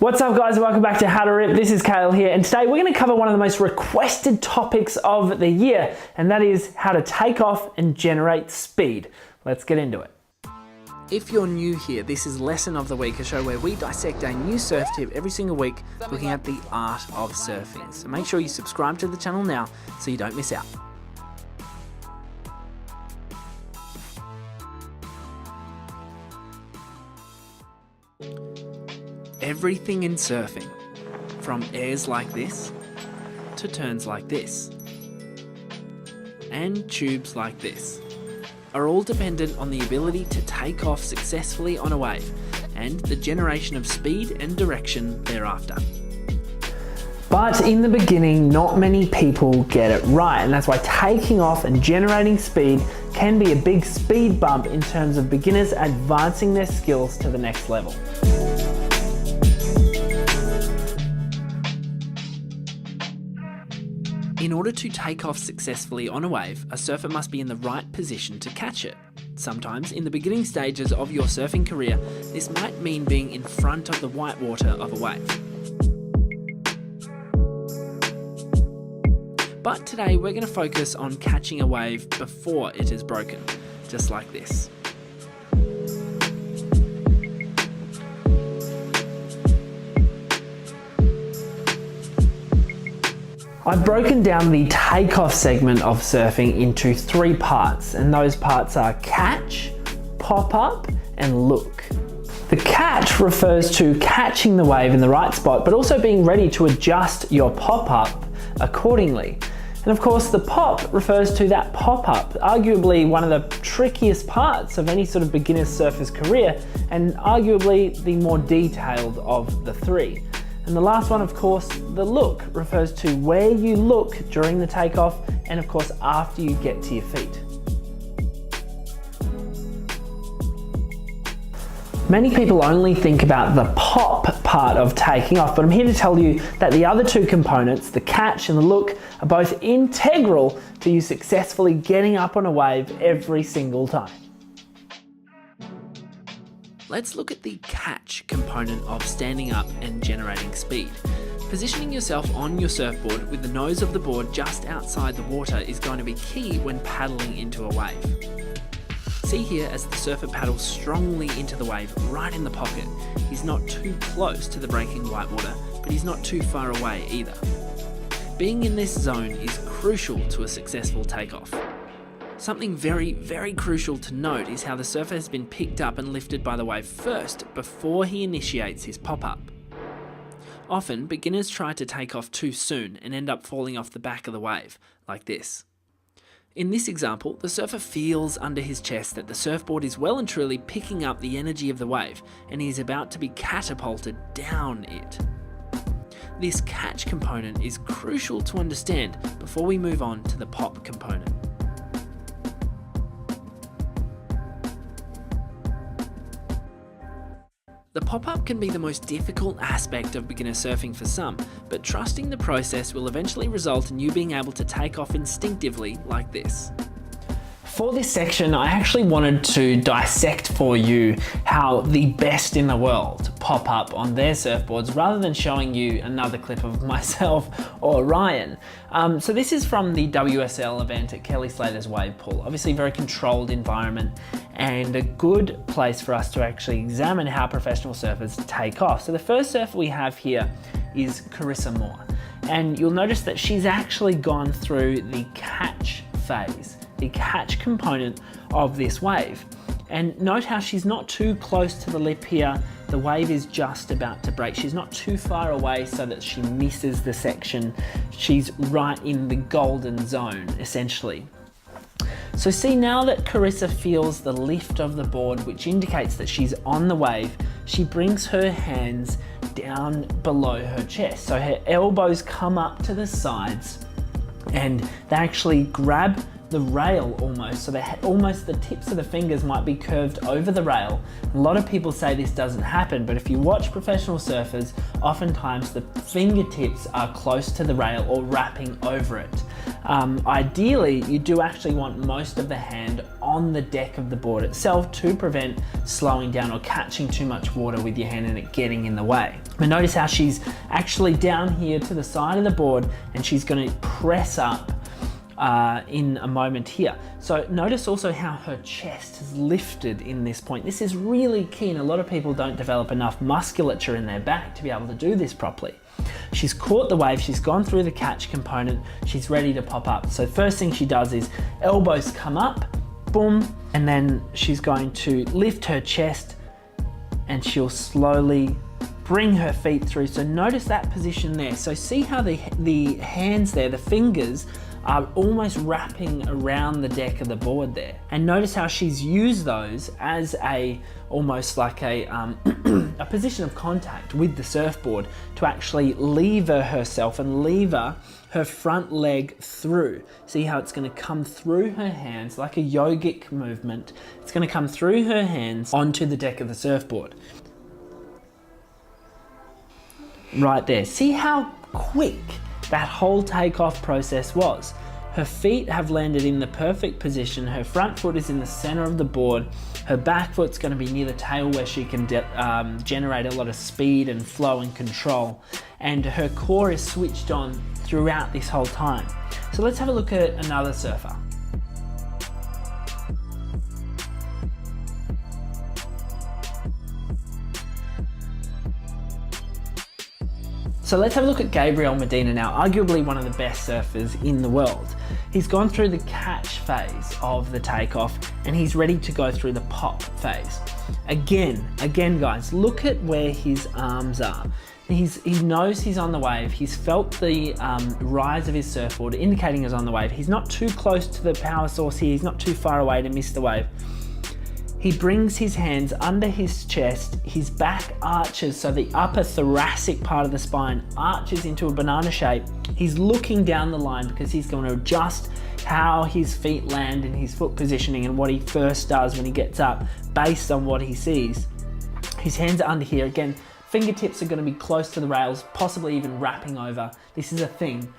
What's up guys, welcome back to How to Rip. This is Kale here, and today we're going to cover one of the most requested topics of the year, and that is how to take off and generate speed. Let's get into it. If you're new here, this is Lesson of the Week, a show where we dissect a new surf tip every single week, looking at the art of surfing. So make sure you subscribe to the channel now so you don't miss out. Everything in surfing, from airs like this, to turns like this, and tubes like this, are all dependent on the ability to take off successfully on a wave, and the generation of speed and direction thereafter. But in the beginning, not many people get it right, and that's why taking off and generating speed can be a big speed bump in terms of beginners advancing their skills to the next level. In order to take off successfully on a wave, a surfer must be in the right position to catch it. Sometimes, in the beginning stages of your surfing career, this might mean being in front of the whitewater of a wave. But today we're going to focus on catching a wave before it is broken, just like this. I've broken down the takeoff segment of surfing into three parts, and those parts are catch, pop up, and look. The catch refers to catching the wave in the right spot, but also being ready to adjust your pop up accordingly. And of course, the pop refers to that pop up, arguably one of the trickiest parts of any sort of beginner surfer's career, and arguably the more detailed of the three. And the last one, of course, the look, refers to where you look during the takeoff and of course after you get to your feet. Many people only think about the pop part of taking off, but I'm here to tell you that the other two components, the catch and the look, are both integral to you successfully getting up on a wave every single time. Let's look at the catch component of standing up and generating speed. Positioning yourself on your surfboard with the nose of the board just outside the water is going to be key when paddling into a wave. See here as the surfer paddles strongly into the wave right in the pocket. He's not too close to the breaking whitewater, but he's not too far away either. Being in this zone is crucial to a successful takeoff. Something very, very crucial to note is how the surfer has been picked up and lifted by the wave first before he initiates his pop-up. Often, beginners try to take off too soon and end up falling off the back of the wave, like this. In this example, the surfer feels under his chest that the surfboard is well and truly picking up the energy of the wave, and he is about to be catapulted down it. This catch component is crucial to understand before we move on to the pop component. The pop-up can be the most difficult aspect of beginner surfing for some, but trusting the process will eventually result in you being able to take off instinctively like this. For this section, I actually wanted to dissect for you how the best in the world pop up on their surfboards rather than showing you another clip of myself or Ryan. So this is from the WSL event at Kelly Slater's wave pool. Obviously a very controlled environment and a good place for us to actually examine how professional surfers take off. So the first surfer we have here is Carissa Moore. And you'll notice that she's actually gone through the catch phase, the catch component of this wave. And note how she's not too close to the lip here. The wave is just about to break. She's not too far away so that she misses the section. She's right in the golden zone, essentially. So see, now that Carissa feels the lift of the board, which indicates that she's on the wave, she brings her hands down below her chest. So her elbows come up to the sides and they actually grab the rail almost, so almost the tips of the fingers might be curved over the rail. A lot of people say this doesn't happen, but if you watch professional surfers, oftentimes the fingertips are close to the rail or wrapping over it. Ideally, you do actually want most of the hand on the deck of the board itself to prevent slowing down or catching too much water with your hand and it getting in the way. But notice how she's actually down here to the side of the board and she's going to press up in a moment here. So notice also how her chest is lifted in this point. This is really key, and a lot of people don't develop enough musculature in their back to be able to do this properly. She's caught the wave, she's gone through the catch component, she's ready to pop up. So first thing she does is elbows come up, boom, and then she's going to lift her chest and she'll slowly bring her feet through. So notice that position there. So see how the hands there, the fingers, are almost wrapping around the deck of the board there. And notice how she's used those as almost like a position of contact with the surfboard to actually lever herself and lever her front leg through. See how it's going to come through her hands like a yogic movement. It's going to come through her hands onto the deck of the surfboard. Right there. See how quick that whole takeoff process was. Her feet have landed in the perfect position. Her front foot is in the center of the board. Her back foot's going to be near the tail where she can generate a lot of speed and flow and control. And her core is switched on throughout this whole time. So let's have a look at another surfer. So let's have a look at Gabriel Medina now, arguably one of the best surfers in the world. He's gone through the catch phase of the takeoff and he's ready to go through the pop phase. Again guys, look at where his arms are. He knows he's on the wave. He's felt the rise of his surfboard indicating he's on the wave. He's not too close to the power source here. He's not too far away to miss the wave. He brings his hands under his chest, his back arches, so the upper thoracic part of the spine arches into a banana shape. He's looking down the line because he's going to adjust how his feet land in his foot positioning and what he first does when he gets up based on what he sees. His hands are under here. Again, fingertips are going to be close to the rails, possibly even wrapping over. This is a thing.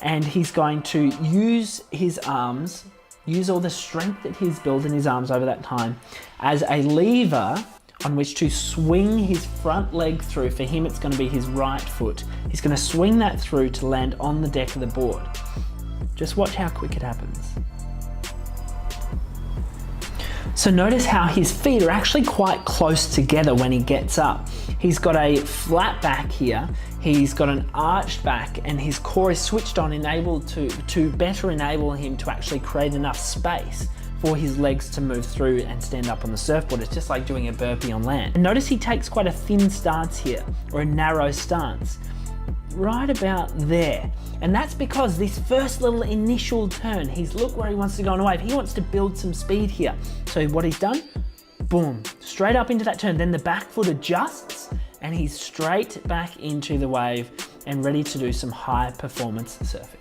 And he's going to use his arms, use all the strength that he's built in his arms over that time as a lever on which to swing his front leg through. For him, it's going to be his right foot. He's going to swing that through to land on the deck of the board. Just watch how quick it happens. So notice how his feet are actually quite close together when he gets up. He's got a flat back here, he's got an arched back, and his core is switched on, enabled to better enable him to actually create enough space for his legs to move through and stand up on the surfboard. It's just like doing a burpee on land. And notice he takes quite a thin stance here, or a narrow stance, right about there. And that's because this first little initial turn, look where he wants to go on a wave. He wants to build some speed here. So what he's done, boom, straight up into that turn. Then the back foot adjusts and he's straight back into the wave and ready to do some high performance surfing.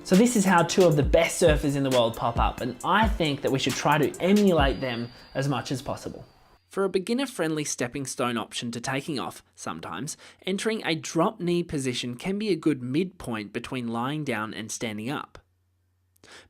So this is how two of the best surfers in the world pop up, and I think that we should try to emulate them as much as possible. For a beginner-friendly stepping stone option to taking off, sometimes, entering a drop knee position can be a good midpoint between lying down and standing up.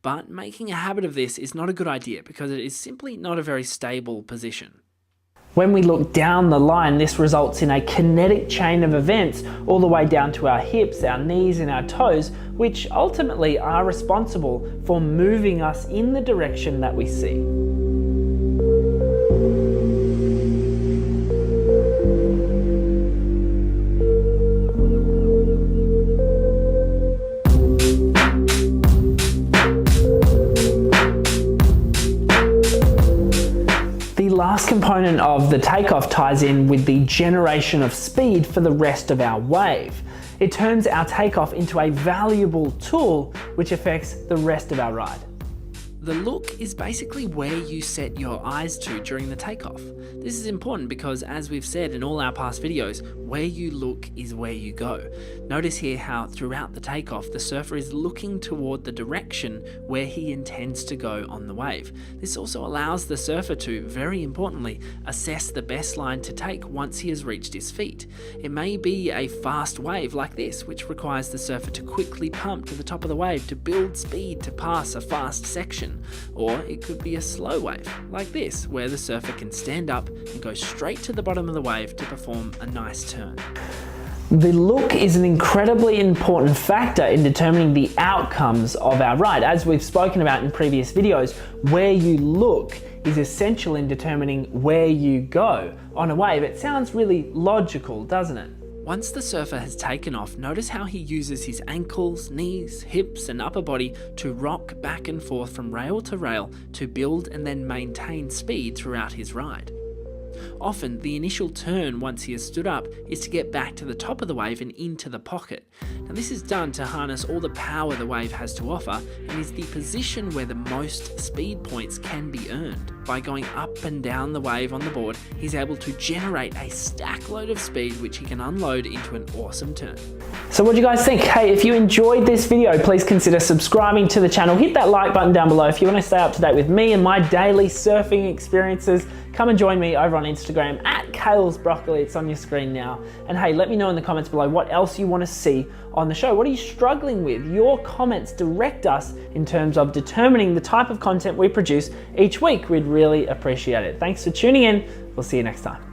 But making a habit of this is not a good idea because it is simply not a very stable position. When we look down the line, this results in a kinetic chain of events all the way down to our hips, our knees and our toes, which ultimately are responsible for moving us in the direction that we see. The last component of the takeoff ties in with the generation of speed for the rest of our wave. It turns our takeoff into a valuable tool which affects the rest of our ride. The look is basically where you set your eyes to during the takeoff. This is important because, as we've said in all our past videos, where you look is where you go. Notice here how throughout the takeoff, the surfer is looking toward the direction where he intends to go on the wave. This also allows the surfer to, very importantly, assess the best line to take once he has reached his feet. It may be a fast wave like this, which requires the surfer to quickly pump to the top of the wave to build speed to pass a fast section. Or it could be a slow wave, like this, where the surfer can stand up and go straight to the bottom of the wave to perform a nice turn. The look is an incredibly important factor in determining the outcomes of our ride. As we've spoken about in previous videos, where you look is essential in determining where you go on a wave. It sounds really logical, doesn't it? Once the surfer has taken off, notice how he uses his ankles, knees, hips and upper body to rock back and forth from rail to rail to build and then maintain speed throughout his ride. Often, the initial turn once he has stood up is to get back to the top of the wave and into the pocket. Now this is done to harness all the power the wave has to offer and is the position where the most speed points can be earned. By going up and down the wave on the board, he's able to generate a stack load of speed which he can unload into an awesome turn. So what do you guys think? Hey, if you enjoyed this video, please consider subscribing to the channel. Hit that like button down below. If you want to stay up to date with me and my daily surfing experiences, come and join me over on Instagram at Kale's Broccoli. It's on your screen now. And hey, let me know in the comments below what else you want to see on the show. What are you struggling with? Your comments direct us in terms of determining the type of content we produce each week. We'd really appreciate it. Thanks for tuning in. We'll see you next time.